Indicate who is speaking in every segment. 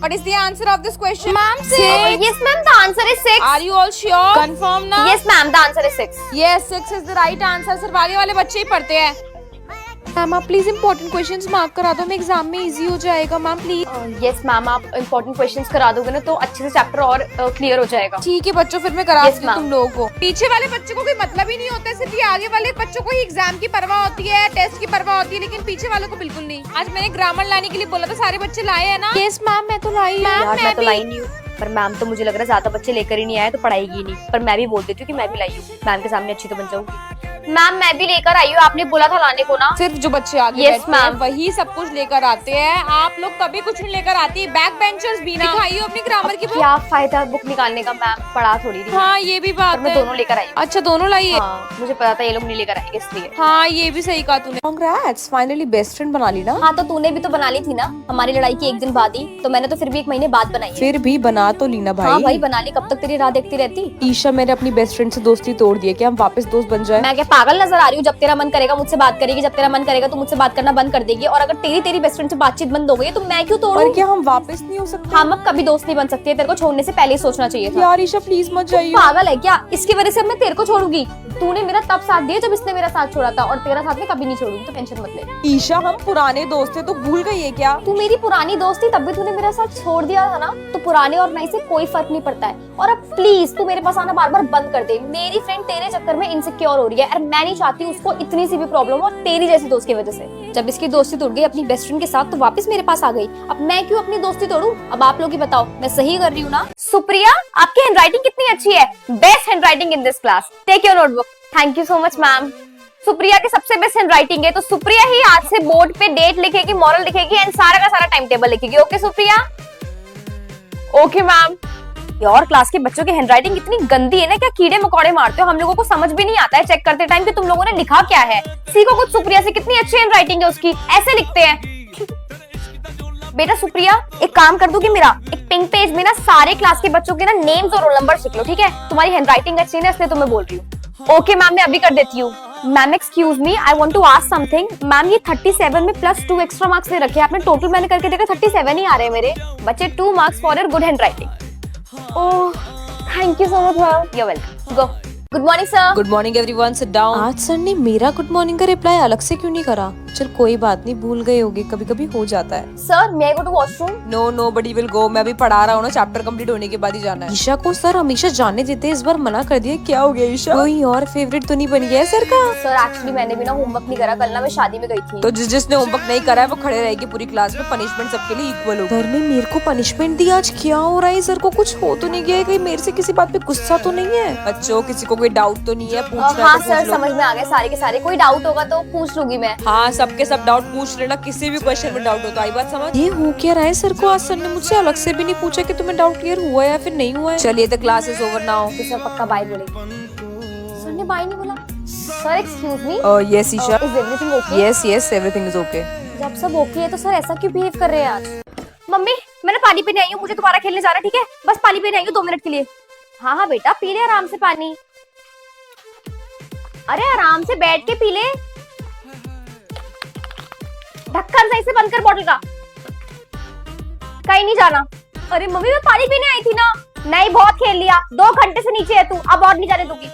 Speaker 1: What is the answer of this question?
Speaker 2: Ma'am, 6. Yes, ma'am. The answer is 6.
Speaker 1: Are you all sure? Confirm ना?
Speaker 2: Yes, ma'am. The answer is 6.
Speaker 1: Yes, 6 is the right answer. सिर्फ आगे वाले बच्चे ही पढ़ते हैं। Ma'am आप please important questions mark करा दो, मैं एग्जाम में इजी हो जाएगा मैम प्लीज।
Speaker 2: यस मैम, आप इंपॉर्टेंट क्वेश्चंस करा दोगे ना तो अच्छे से चैप्टर और क्लियर हो जाएगा।
Speaker 1: ठीक है बच्चों, फिर मैं करा
Speaker 2: Yes,
Speaker 1: दूंगी तुम लोगों को। पीछे वाले बच्चों को कोई मतलब ही नहीं होता है, सिर्फ ये आगे वाले बच्चों को ही एग्जाम की परवाह होती है, टेस्ट की परवाह होती है, लेकिन पीछे वालों को बिल्कुल नहीं। आज मैंने ग्रामर लाने के लिए बोला था, सारे बच्चे लाए हैं ना? यस मैम, मैं तो लाई हूँ।
Speaker 2: यार मैं तो लाई नहीं हूँ, पर मैम तो मुझे लग रहा है ज्यादा बच्चे लेकर ही नहीं आए तो पढ़ाएगी नहीं, पर मैं भी बोल देती हूँ कि मैं भी लाई हूँ, मैम के सामने अच्छी तो बन जाऊंगी। मैम मैं भी लेकर आई हूँ, आपने बोला था लाने को ना।
Speaker 1: सिर्फ जो बच्चे आगे
Speaker 2: Yes,
Speaker 1: बैठते हैं
Speaker 2: ma'am.
Speaker 1: वही सब कुछ लेकर आते हैं, आप लोग कभी कुछ नहीं लेकर आती। बैक बेंचर्स भी ना। दिखाइए अपनी ग्रामर की बुक।
Speaker 2: क्या फायदा बुक निकालने का, मैम पढ़ा थोड़ी रही।
Speaker 1: हाँ ये भी बात
Speaker 2: पर मैं
Speaker 1: है।
Speaker 2: दोनों लेकर आई हूँ।
Speaker 1: अच्छा दोनों लाइए।
Speaker 2: हाँ, मुझे पता था ये लोग नहीं लेकर आएंगे इसलिए।
Speaker 1: हाँ ये भी सही कहा तूने। Congrats, finally बेस्ट फ्रेंड बना ली ना।
Speaker 2: हाँ तो तूने भी तो बना ली थी ना हमारी लड़ाई की एक दिन बाद ही, तो मैंने तो फिर भी 1 महीने बाद बनाई है।
Speaker 1: फिर भी बना तो लीना भाई।
Speaker 2: हाँ भाई बना ली, कब तक तेरी राह देखती रहती।
Speaker 1: ईशा मैंने अपनी बेस्ट फ्रेंड से दोस्ती तोड़ दी है, क्या हम वापस दोस्त बन जाए?
Speaker 2: मैं क्या पागल नजर आ रही हूँ? जब तेरा मन करेगा मुझसे बात करेगी, जब तेरा मन करेगा तो मुझसे बात करना बंद कर देगी, और अगर तेरी बेस्ट फ्रेंड से बातचीत बंद हो गई तो मैं क्यों तोड़ूं?
Speaker 1: पर क्या हम वापस नहीं हो सकते?
Speaker 2: हम अब कभी दोस्त नहीं बन सकते, तेरे को छोड़ने से पहले ही सोचना चाहिए था।
Speaker 1: यार ईशा प्लीज मत जाइए।
Speaker 2: पागल है क्या? इसकी वजह से अब मैं तेरे को छोड़ूंगी? तूने मेरा तब साथ दिया जब इसने मेरा साथ छोड़ा था, और तेरा साथ में कभी नहीं छोड़ूंगी, तो टेंशन मत ले।
Speaker 1: ईशा हम पुराने दोस्त थे, तो भूल गई है क्या?
Speaker 2: तू मेरी पुरानी दोस्त थी, तब भी तूने मेरा साथ छोड़ दिया था ना, तो पुराने और नए से कोई फर्क नहीं पड़ता है। और अब प्लीज तू मेरे पास आना बार बार बंद कर दे। मेरी फ्रेंड तेरे चक्कर में इनसिक्योर हो रही है, और मैं नहीं चाहती उसको इतनी सी भी प्रॉब्लम हो तेरी जैसी दोस्त की वजह से। जब इसकी दोस्ती टूट गई अपनी बेस्ट फ्रेंड के साथ, तो वापस मेरे पास आ गई। अब मैं क्यों अपनी दोस्ती तोड़ूं? अब आप लोग ही बताओ, मैं सही कर रही हूँ ना? सुप्रिया, आपकी हैंडराइटिंग कितनी अच्छी है, best handwriting in this class. Take your notebook. Thank you so much ma'am. Supriya के सबसे बेस्ट हैंडराइटिंग है, तो सुप्रिया ही आज से बोर्ड पे डेट लिखेगी, मॉरल लिखेगी, एंड सारा का सारा टाइम टेबल लिखेगी। ओके सुप्रिया? Okay ma'am. यार क्लास के बच्चों की हैंडराइटिंग इतनी गंदी है ना, क्या कीड़े मकोड़े मारते हो? हम लोगों को समझ भी नहीं आता है चेक करते टाइम कि तुम लोगों ने लिखा क्या है। सीखो कुछ सुप्रिया से, कितनी अच्छी हैंडराइटिंग है उसकी, ऐसे लिखते हैं। बेटा सुप्रिया, एक काम कर दूंगी, मेरा एक पिंक पेज में ना सारे क्लास के बच्चों के ना नेम्स और रोल नंबर लिख लो, ठीक है? तुम्हारी हैंडराइटिंग अच्छी है इसलिए तुम्हें बोल रही हूँ। ओके मैम, मैं अभी कर देती हूँ। Ma'am excuse me, I want to ask something. Ma'am ये 37 में +2 एक्स्ट्रा मार्क्स ले रखे हैं आपने, टोटल मैंने करके देखा 37 ही आ रहे हैं मेरे बच्चे। 2 marks for your good handwriting. Oh thank you so much ma'am, you are welcome. Go. Good morning sir.
Speaker 1: Good morning everyone, sit down. आज सर ने मेरा गुड मॉर्निंग का रिप्लाई अलग से क्यों नहीं करा? चल कोई बात नहीं, भूल गए होगे, कभी कभी हो जाता है।
Speaker 2: Sir may I go to washroom?
Speaker 1: No no buddy will go, मैं अभी पढ़ा रहा हूँ ना, चैप्टर कंप्लीट होने के बाद ही जाना है। ईशा को सर हमेशा जाने देते, इस बार मना कर दिया, क्या हो गया ईशा? कोई और फेवरेट तो नहीं बन गया है सर का?
Speaker 2: सर एक्चुअली मैंने भी ना होमवर्क नहीं करा, कल ना मैं शादी में गई थी।
Speaker 1: तो जिसने होमवर्क नहीं करा है वो खड़े रहेगी पूरी क्लास में, पनिशमेंट सबके लिए इक्वल हो। सर ने मेरे को पनिशमेंट दी, आज क्या हो रहा है? सर को कुछ हो तो नहीं गया है? कहीं मेरे से किसी बात पे गुस्सा तो नहीं है? बच्चों किसी को कोई डाउट तो नहीं है? पूछना
Speaker 2: हाँ
Speaker 1: तो
Speaker 2: सर
Speaker 1: पूछ लो।
Speaker 2: समझ में आ गए सारे के सारे, कोई डाउट होगा तो पूछ लूंगी मैं।
Speaker 1: हाँ सबके सब डाउट पूछ लेना, किसी भी क्वेश्चन में डाउट हो तो। आई बात समझ? ये हो क्या रहा है सर को? आज सर ने मुझसे अलग से भी नहीं पूछा कि तुम्हें डाउट क्लियर हुआ है या फिर नहीं हुआ है। चलिए तो class is over now.
Speaker 2: Sir पक्का बाय बोलेंगे। सर ने बाय नहीं बोला। Sir excuse me,
Speaker 1: yes Isha.
Speaker 2: Is everything okay?
Speaker 1: Yes yes everything is okay.
Speaker 2: जब सब ओके है तो सर ऐसा क्यों बिहेव कर रहे हैं आज? मम्मी मैंने पानी पीने आई हूँ, मुझे दोबारा खेलने जाना, ठीक है? बस पानी पीने आई हूँ 2 मिनट के लिए। हाँ हाँ बेटा पी ले आराम से पानी, अरे आराम से बैठ के पी ले। ढक्कन सही से बंद कर बॉटल का, कहीं नहीं जाना। अरे मम्मी मैं पानी पीने आई थी ना। नहीं बहुत खेल लिया, 2 घंटे से नीचे है तू, अब और नहीं जाने दूंगी।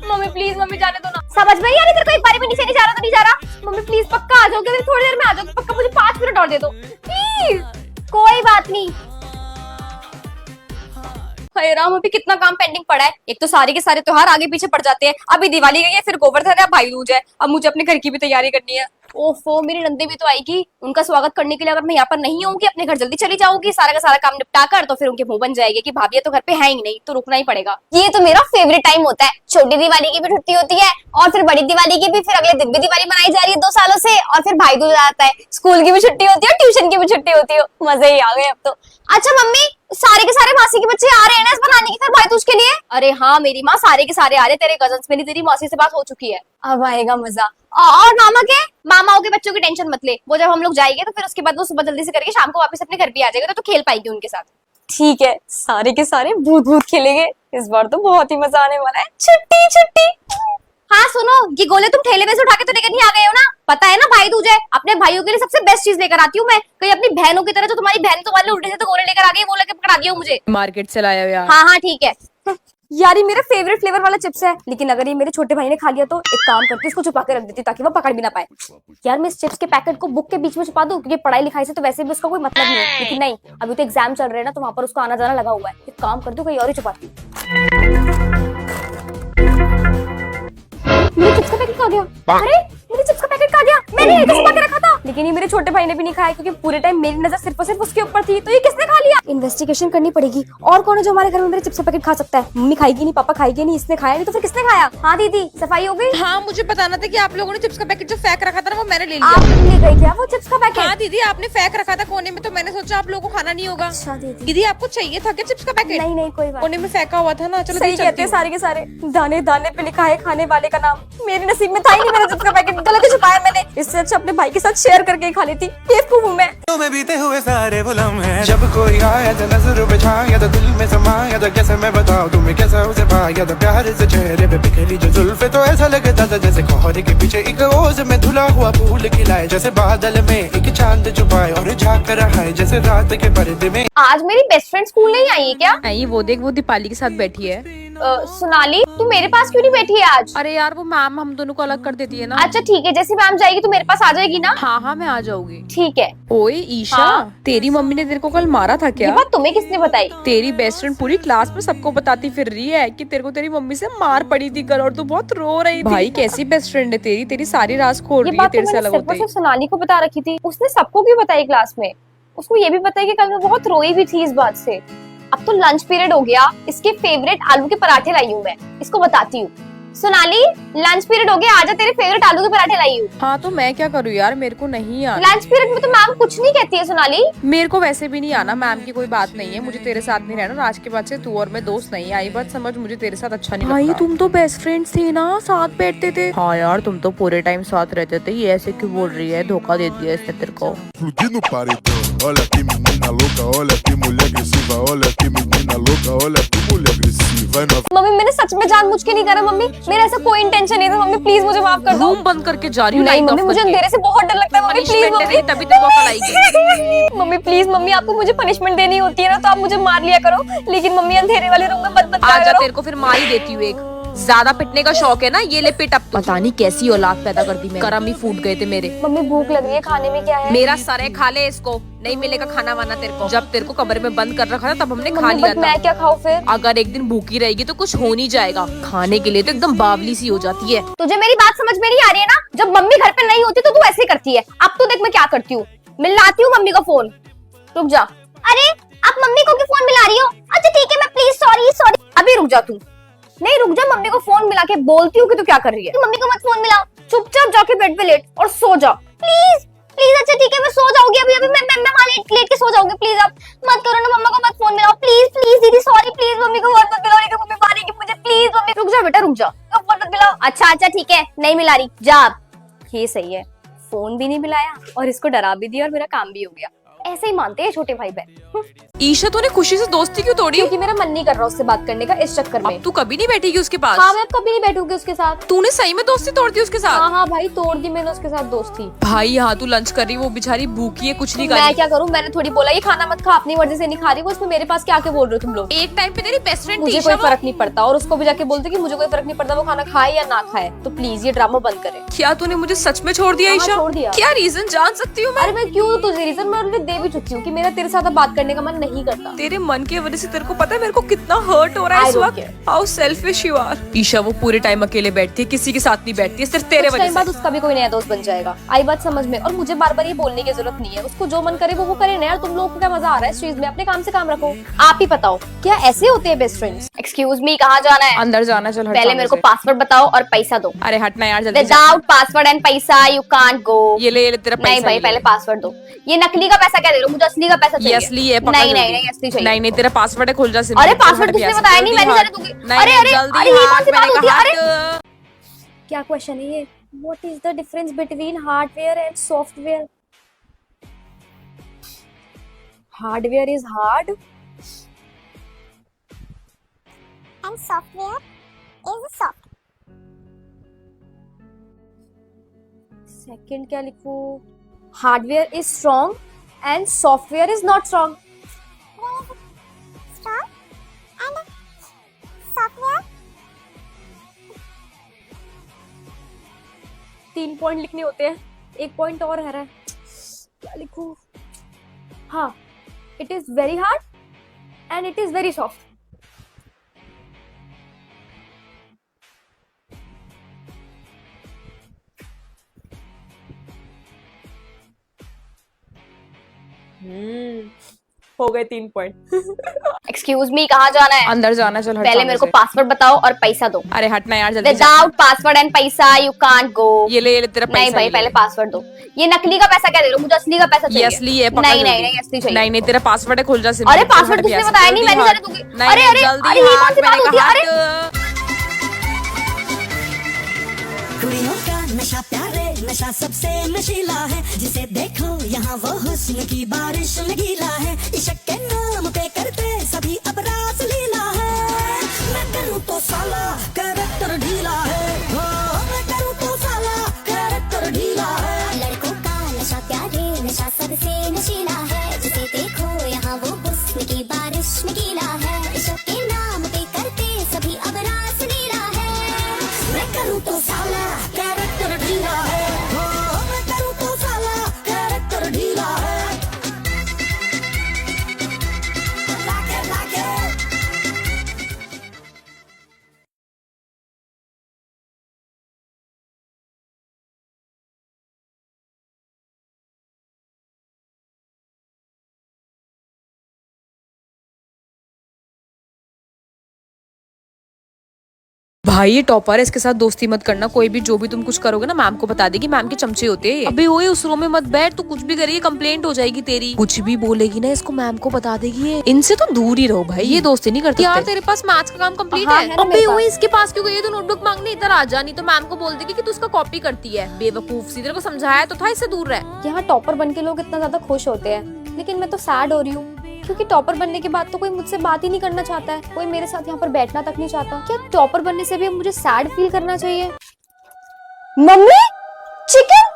Speaker 2: मम्मी प्लीज, मम्मी जाने दो ना। समझ में नहीं आ रही तेरे को? एक बार भी नीचे नहीं जा रहा तो नहीं जा रहा। मम्मी प्लीज पक्का आ जाओगे, थोड़ी देर में आ जाओगे पक्का, मुझे 5 मिनट और दे दो प्लीज। कोई बात नहीं। हाय राम, अभी कितना काम पेंडिंग पड़ा है। एक तो सारे के सारे त्योहार आगे पीछे पड़ जाते हैं, अभी दिवाली गई है, फिर गोवर्धन है, भाई दूज है, अब मुझे अपने घर की भी तैयारी करनी है। ओफो मेरी नंदे भी तो आएगी, उनका स्वागत करने के लिए अगर मैं यहाँ पर नहीं होंगी, अपने घर जल्दी चली जाऊंगी, सारा का सारा काम निपटा कर, तो फिर उनके मुंह बन जाएगी कि भाभी तो घर पे है ही नहीं, तो रुकना ही पड़ेगा। ये तो मेरा फेवरेट टाइम होता है, छोटी दिवाली की भी छुट्टी होती है और फिर बड़ी दिवाली की भी, फिर अगले दिन भी दिवाली मनाई जा रही है 2 सालों से, और फिर भाई दूज आता है, स्कूल की भी छुट्टी होती है, ट्यूशन की भी छुट्टी होती है, मजे ही आ गए अब तो। अच्छा मम्मी, सारे के सारे मासी के बच्चे आ रहे हैं ना इस बनाने की फिर भाई दूज के लिए? अरे हाँ मेरी माँ, सारे के सारे आ रहे, तेरे कजन्स, मेरी तेरी मौसी से बात हो चुकी है, अब आएगा मजा। और मामाओं के बच्चों की टेंशन मत ले, वो जब हम लोग जाएंगे तो फिर उसके बाद वो सुबह जल्दी से करके शाम को वापस अपने घर भी आ जाएगा, तो खेल पाएगी उनके साथ। ठीक है, सारे के सारे भूत भूत खेलेंगे इस बार, तो बहुत ही मजा आने वाला है। छुट्टी छुट्टी। हाँ सुनो, ये गोले तुम ठेले में से उठा के तो लेकर नहीं आ गए हो ना? पता है ना भाई दूज है, अपने भाइयों के लिए सबसे बेस्ट चीज लेकर आती हूँ मैं। कहीं अपनी बहनों की तरह जो तुम्हारी बहन तुम्हारे लिए उल्टे से तो गोले लेकर आ गई, वो लेकर पकड़ा दिया मुझे।
Speaker 1: मार्केट से लाया हो यार।
Speaker 2: हाँ हाँ ठीक है। यार ये मेरा फेवरेट फ्लेवर वाला चिप्स है, लेकिन अगर ये मेरे छोटे भाई ने खा लिया तो एक काम करती हूँ, इसको छुपा के रख देती हूँ ताकि वो पकड़ भी ना पाए। यार मैं इस चिप्स के पैकेट को बुक के बीच में छुपा दूं, क्योंकि पढ़ाई लिखाई से तो वैसे भी उसका कोई मतलब नहीं है। लेकिन नहीं, अभी तो एग्जाम चल रहे हैं ना, तो वहां पर उसको आना जाना लगा हुआ है। एक काम करती हूँ, कहीं और ही छुपाती हूँ। मेरे चिप्स का पैकेट खा गया। अरे मेरे चिप्स का पैकेट खा गया, मैंने ये छुपा के रखा था। लेकिन ये मेरे छोटे भाई ने भी नहीं खाया, क्योंकि पूरे टाइम मेरी नजर सिर्फ और सिर्फ उसके ऊपर थी। तो ये किसने खा लिया? इन्वेस्टिगेशन करनी पड़ेगी। और कौन है जो हमारे घर में मेरे चिप्स का पैकेट खा सकता है? मम्मी खाएगी नहीं, पापा खाएगी नहीं, इसने खाया नहीं, तो फिर किसने खाया? हाँ दीदी, सफाई हो गई?
Speaker 1: हाँ, मुझे बताना था कि आप लोगों ने चिप्स का पैकेट जो फेंक रखा था ना, वो मैंने ले लिया।
Speaker 2: आप ले गई क्या वो चिप्स का पैकेट?
Speaker 1: हाँ दीदी, आपने फेंक रखा था कोने में, तो मैंने सोचा आप लोगों को खाना नहीं होगा।
Speaker 2: अच्छा दीदी।
Speaker 1: दीदी आपको चाहिए था क्या चिप्स का पैकेट?
Speaker 2: नहीं नहीं कोई बात
Speaker 1: कोने में फेंका हुआ था ना। चलो
Speaker 2: सही
Speaker 1: दीदी,
Speaker 2: कहते हैं सारे के सारे, दाने दाने पे लिखा है खाने वाले का नाम। मेरे नसीब में था ही नहीं मेरा चिप्स का पैकेट, गलत ही छुपाया मैंने। इससे अच्छा अपने भाई के साथ शेयर करके ही खा लेती। बेवकूफ हूं मैं।
Speaker 3: में बीते हुए सारे वो लम्हे, जब कोई आया तो नजर बिछाया तो दिल में समाया तो कैसे मैं बताऊं तुम्हें कैसा उसे पाया तो प्यार से चेहरे पे बिखरी जो जुल्फे तो ऐसा लगता था जैसे कोहरे के पीछे एक ओस में धुला हुआ फूल खिलाए, जैसे बादल में एक चांद छुपाए और झांक रहा है जैसे रात के पर्दे में।
Speaker 2: आज मेरी बेस्ट फ्रेंड स्कूल नहीं आई है क्या?
Speaker 1: नहीं, वो देख, वो दीपाली के साथ बैठी है।
Speaker 2: सोनाली तू मेरे पास क्यों नहीं बैठी है आज?
Speaker 1: अरे यार, वो मैम हम दोनों को अलग कर देती है ना।
Speaker 2: अच्छा ठीक है, जैसे मैम जाएगी तो मेरे पास आ जाएगी ना?
Speaker 1: हाँ हाँ, मैं आ जाऊंगी।
Speaker 2: ठीक है।
Speaker 1: ओए ईशा,
Speaker 2: हाँ?
Speaker 1: तेरी मम्मी ने तेरे को कल मारा था
Speaker 2: ये
Speaker 1: क्या?
Speaker 2: बात तुम्हें किसने बताई?
Speaker 1: तेरी बेस्ट फ्रेंड पूरी क्लास में सबको बताती फिर रही है कि तेरे को तेरी मम्मी से मार पड़ी थी कल, और तू बहुत रो रही थी। भाई कैसी बेस्ट फ्रेंड है तेरी, तेरी सारी राज खोल
Speaker 2: ये
Speaker 1: रही है
Speaker 2: बात तो
Speaker 1: तेरे से
Speaker 2: मैंने
Speaker 1: अलग
Speaker 2: सिर्फ और
Speaker 1: होते ही।
Speaker 2: सिर्फ सोनाली को बता रखी थी, उसने सबको क्यों बताई क्लास में? उसको ये भी बताया कि कल मैं बहुत रोई भी थी इस बात से। अब तो लंच पीरियड हो गया, इसके फेवरेट आलू के पराठे लाई हूँ मैं, इसको बताती हूँ। सोनाली लंच पीरियड हो गया, आजा, तेरे फेवरेट आलू के पराठे लाई हूँ।
Speaker 1: हाँ तो मैं क्या करूँ यार, मेरे को नहीं आना।
Speaker 2: लंच पीरियड में तो मैम कुछ नहीं कहती है सोनाली।
Speaker 1: मेरे को वैसे भी नहीं आना, मैम की कोई बात नहीं है, मुझे तेरे साथ नहीं रहना। और आज के बाद से तू और मैं दोस्त नहीं, आई बात समझ, मुझे तेरे साथ अच्छा नहीं लगता। तुम तो बेस्ट फ्रेंड्स थे ना, साथ बैठते थे। हाँ यार, तुम तो पूरे टाइम साथ रहते थे। ये ऐसे क्यों बोल रही है? धोखा दे दिया इसने तेरे को।
Speaker 4: Explodir no paredão. Olha que menina louca, olha que mulher agressiva, olha que menina louca, olha que mulher agressiva.
Speaker 2: Mummy मैंने सच में जानबूझ के नहीं करा मम्मी, मेरा ऐसा कोई इंटेंशन नहीं था मम्मी, प्लीज मुझे माफ कर दो।
Speaker 1: रूम बंद करके जा रही हूँ।
Speaker 2: नहीं मम्मी, मुझे अंधेरे से बहुत डर लगता है मम्मी, प्लीज
Speaker 1: Punishment
Speaker 2: मम्मी।
Speaker 1: है, तभी तेरे को अकल आएगी।
Speaker 2: मम्मी प्लीज मम्मी, आपको मुझे पनिशमेंट देनी होती है ना, तो आप मुझे मार लिया करो, लेकिन मम्मी अंधेरे वाले रूम में मत
Speaker 1: आजा,
Speaker 2: करो।
Speaker 1: तेरे को फिर मार ही देती हूँ एक। ज्यादा पिटने का शौक है ना, ये ले पिट अब। पता नहीं कैसी औलाद पैदा कर दी मैं, करम ही फूट गए थे मेरे।
Speaker 2: मम्मी भूख लग रही है, खाने में क्या है?
Speaker 1: मेरा सर है, खा ले इसको, नहीं मिलेगा खाना वाना तेरे को। जब तेरे को कमरे में बंद कर रखा था तब हमने खा
Speaker 2: मम्मी
Speaker 1: लिया
Speaker 2: बट
Speaker 1: था।
Speaker 2: मैं क्या खाऊं फिर?
Speaker 1: अगर एक दिन भूखी रहेगी तो कुछ हो नहीं जाएगा, खाने के लिए तो एकदम बावली सी हो जाती है।
Speaker 2: तुझे मेरी बात समझ में नहीं आ रही है ना? जब मम्मी घर पे नहीं होती तो तू ऐसे करती है। अब तो देख मैं क्या करती हूँ, मिलाती हूँ मम्मी का फोन। रुक जा। अरे आप मम्मी को क्यों फोन मिला रही हो? अच्छा ठीक है, मैं प्लीज सॉरी। अभी रुक जा तू। नहीं रुक जा, मम्मी को फोन मिला के बोलती हूँ कि तू क्या कर रही है। मम्मी को मत फोन मिलाओ, चुपचाप जाके बेड पे लेट और सो जा प्लीज। अच्छा ठीक है, मैं सो जाऊंगी अभी मैं वहां लेट के सो जाऊंगी। प्लीज आप मत करो ना, मम्मा को मत फोन मिलाओ प्लीज दीदी, सॉरी प्लीज, मम्मी को फोन मत मिलाओ, नहीं तो मम्मी मारेगी मुझे, प्लीज मम्मी। रुक जा बेटा रुक जा, फोन मत मिलाओ। अच्छा ठीक है, नहीं मिला रही, जा आप। ये सही है, फोन भी नहीं मिलाया और इसको डरा भी दिया और मेरा काम भी हो गया। ऐसे ही मानते हैं छोटे भाई बहन।
Speaker 1: ईशा, तूने खुशी से दोस्ती क्यों तोड़ी?
Speaker 2: क्योंकि मेरा मन नहीं कर रहा उससे बात करने का इस चक्कर में।
Speaker 1: अब तू कभी नहीं बैठेगी उसके पास?
Speaker 2: हाँ मैं कभी नहीं बैठूंगी उसके साथ।
Speaker 1: तूने सही में दोस्ती तोड़ दी उसके साथ?
Speaker 2: हाँ भाई तोड़ दी मैंने उसके साथ दोस्ती।
Speaker 1: भाई यहाँ तू लंच कर रही, वो बेचारी भूखी है, कुछ नहीं कर
Speaker 2: मैं
Speaker 1: रही।
Speaker 2: क्या करूँ, मैंने थोड़ी बोला ये खाना मत खा, अपनी मर्जी से नहीं खा रही वो, इसमें मेरे पास क्या आके बोल रहे हो तुम लोग?
Speaker 1: एक टाइम पे तेरी बेस्ट फ्रेंड
Speaker 2: मुझे कोई फर्क नहीं पड़ता, और उसको भी जाके बोलते कि मुझे कोई फर्क नहीं पड़ता वो खाना खाए या ना खाए। तो प्लीज ये ड्रामा बंद करे।
Speaker 1: क्या तूने मुझे सच में छोड़ दिया
Speaker 2: हाँ,
Speaker 1: ईशा?
Speaker 2: छोड़ दिया।
Speaker 1: क्या रीजन जान सकती हूँ मैं?
Speaker 2: अरे मैं क्यों तुझे रीजन मैं ऑलरेडी दे भी चुकी हूँ कि मेरा तेरे साथ अब बात करने का मन नहीं करता।
Speaker 1: तेरे मन की वजह से तेरे को पता है मेरे को कितना हर्ट हो रहा है
Speaker 2: I
Speaker 1: इस
Speaker 2: don't
Speaker 1: वक्त।
Speaker 2: care.
Speaker 1: How selfish you are. Isha वो पूरे टाइम अकेले बैठती है, किसी के साथ नहीं बैठती है, सिर्फ तेरे
Speaker 2: कुछ
Speaker 1: वजह
Speaker 2: टाइम बाद
Speaker 1: से।
Speaker 2: उसका भी कोई नया दोस्त बन जाएगा, आई बात समझ में। और मुझे बार बार ये बोलने की जरूरत नहीं है, उसको जो मन करे वो करे ना यार। तुम लोगों को क्या मजा आ रहा है इस चीज में? अपने काम से काम रखो। आप ही बताओ क्या ऐसे होते हैं बेस्ट फ्रेंड्स? एक्सक्यूज मी, कहाँ जाना है?
Speaker 1: अंदर जाना, चल हट
Speaker 2: पहले
Speaker 1: सामने
Speaker 2: मेरे को
Speaker 1: से।
Speaker 2: पासवर्ड बताओ और पैसा दो।
Speaker 1: अरे हटना यार, जल्दी जा।
Speaker 2: विदाउट पासवर्ड एंड पैसा यू कांट गो।
Speaker 1: ये ले तेरा पैसा।
Speaker 2: नहीं भाई
Speaker 1: ये ले।
Speaker 2: पहले पासवर्ड दो। ये नकली का पैसा क्या दे रहे हो? मुझे असली का पैसा
Speaker 1: ये
Speaker 2: चाहिए।
Speaker 1: असली है, पकड़
Speaker 2: नहीं
Speaker 1: जल्दी।
Speaker 2: नहीं असली चाहिए।
Speaker 1: नहीं तेरा पासवर्ड है, खुल जा सिम।
Speaker 2: अरे पासवर्ड किसने बताया? नहीं मैंने जाने दूंगी। अरे अरे
Speaker 1: जल्दी
Speaker 2: ये कौन
Speaker 1: हाथ,
Speaker 2: सी बात
Speaker 1: मैंने
Speaker 2: होती है?
Speaker 1: कहा
Speaker 2: अरे
Speaker 1: हाथ।
Speaker 2: क्या क्वेश्चन है ये? What is the difference between hardware and software? Hardware is hard
Speaker 5: and software is soft.
Speaker 2: Second क्या लिखूं? Hardware is strong and software is not strong.
Speaker 5: strong and software
Speaker 2: 3 point लिखने होते हैं, 1 पॉइंट और रह रहा है. क्या लिखूं? हाँ, it is very hard and it is very soft.
Speaker 1: हो गए 3 पॉइंट.
Speaker 2: एक्सक्यूज मी, कहाँ जाना है?
Speaker 1: अंदर जाना, चल हट.
Speaker 2: पहले मेरे को पासवर्ड बताओ और पैसा दो.
Speaker 1: अरे हटना यार, जल्दी.
Speaker 2: विदाउट पासवर्ड एंड पैसा यू कांट गो.
Speaker 1: ये ले तेरा पैसा.
Speaker 2: नहीं भाई, पहले पासवर्ड दो. ये नकली का पैसा क्या दे रहे हो? मुझे असली का पैसा चाहिए.
Speaker 1: ये असली है.
Speaker 2: नहीं नहीं नहीं, असली चाहिए.
Speaker 1: नहीं तेरा पासवर्ड है, खुल जा सिम.
Speaker 2: अरे पासवर्ड किसने बताया? नहीं मैंने जाने दूंगी. अरे अरे अरे, ये कौन सी बात होती है? अरे
Speaker 6: कुड़ियों का नशा प्यारे नशा सबसे नशीला है, जिसे देखो यहाँ वो हुस्न की बारिश में गीला है. इश्क के नाम पे करते सभी अब रास लीला है. मैं करूँ तो साला कैरेक्टर ढीला है. मैं करूँ तो साला कैरेक्टर ढीला है.
Speaker 5: लड़कों का नशा प्यारे नशा सबसे नशीला है, जिसे देखो यहाँ वो हुस्न की बारिश में गीला है. इश्क के नाम पे करते सभी अब रास लीला है.
Speaker 6: मैं करूँ तो साला कैरेक्टर ढीला है. मैं करूँ तो साला कैरेक्टर ढीला है. लाके लाके
Speaker 1: भाई ये टॉपर है, इसके साथ दोस्ती मत करना. कोई भी जो भी तुम कुछ करोगे ना, मैम को बता देगी. मैम के चमचे होते हैं. अबे ओए, उस रूम में मत बैठ. तू कुछ भी करिए कंप्लेंट हो जाएगी तेरी. कुछ भी बोलेगी ना इसको, मैम को बता देगी. ये इनसे तो दूर ही रहो भाई, ये दोस्ती नहीं करती. यार तेरे पास मैथ्स का काम कंप्लीट
Speaker 2: हाँ,
Speaker 1: है.
Speaker 2: है ना
Speaker 1: अबे
Speaker 2: मेरे
Speaker 1: ओए, इसके पास क्यों गई है? तो नोटबुक मांगने इधर आ जा, नहीं तो मैम को बोल देगी कि तू उसका कॉपी करती है. बेवकूफ सी. तेरे को समझाया तो था, इससे दूर रह.
Speaker 2: यहाँ टॉपर बन के लोग इतना ज्यादा खुश होते हैं, लेकिन मैं तो सैड हो रही हूँ क्योंकि टॉपर बनने के बाद तो कोई मुझसे बात ही नहीं करना चाहता है. कोई मेरे साथ यहाँ पर बैठना तक नहीं चाहता. क्या टॉपर बनने से भी अब मुझे सैड फील करना चाहिए? मम्मी, चिकन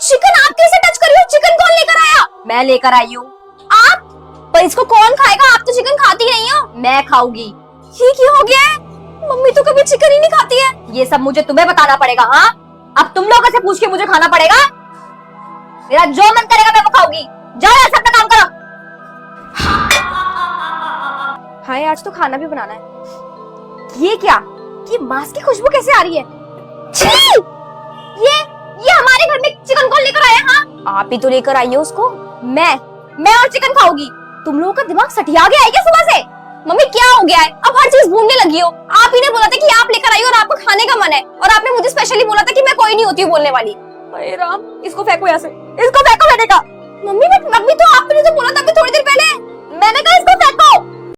Speaker 2: चिकन आप कैसे टच कर रही हो? चिकन कौन लेकर आया? मैं लेकर आई हूँ. आप? पर इसको कौन खाएगा? आप तो चिकन खाती नहीं हो. मैं खाऊंगी. ये क्या हो गया है? मम्मी तो कभी चिकन ही नहीं खाती है. ये सब मुझे तुम्हें बताना पड़ेगा. हाँ, अब तुम लोगों से पूछ के मुझे खाना पड़ेगा. मेरा जो मन करेगा मैं वो खाऊंगी. जाओ यार, सबका काम करो. हाँ, आज तो खाना भी बनाना है. ये क्या? ये मांस की खुशबू कैसे आ रही है? छी! ये हमारे घर में चिकन कौन लेकर आया? हाँ, आप ही तो लेकर आई हो उसको. मैं और चिकन खाऊंगी. तुम लोगों का दिमाग सटिया गया है क्या सुबह से? मम्मी क्या हो गया है? अब हर चीज भूलने लगी हो. आप ही ने बोला था कि आप लेकर आई हो और आपको खाने का मन है, और आपने मुझे स्पेशली बोला था कि मैं कोई नहीं होती हूँ बोलने वाली. अरे राम, इसको फेंको यहाँ से. इसको फेंको मैंने कहा. मम्मी तो आपने जो बोला था अभी थोड़ी देर पहले. मैंने कहा इसको फेंको.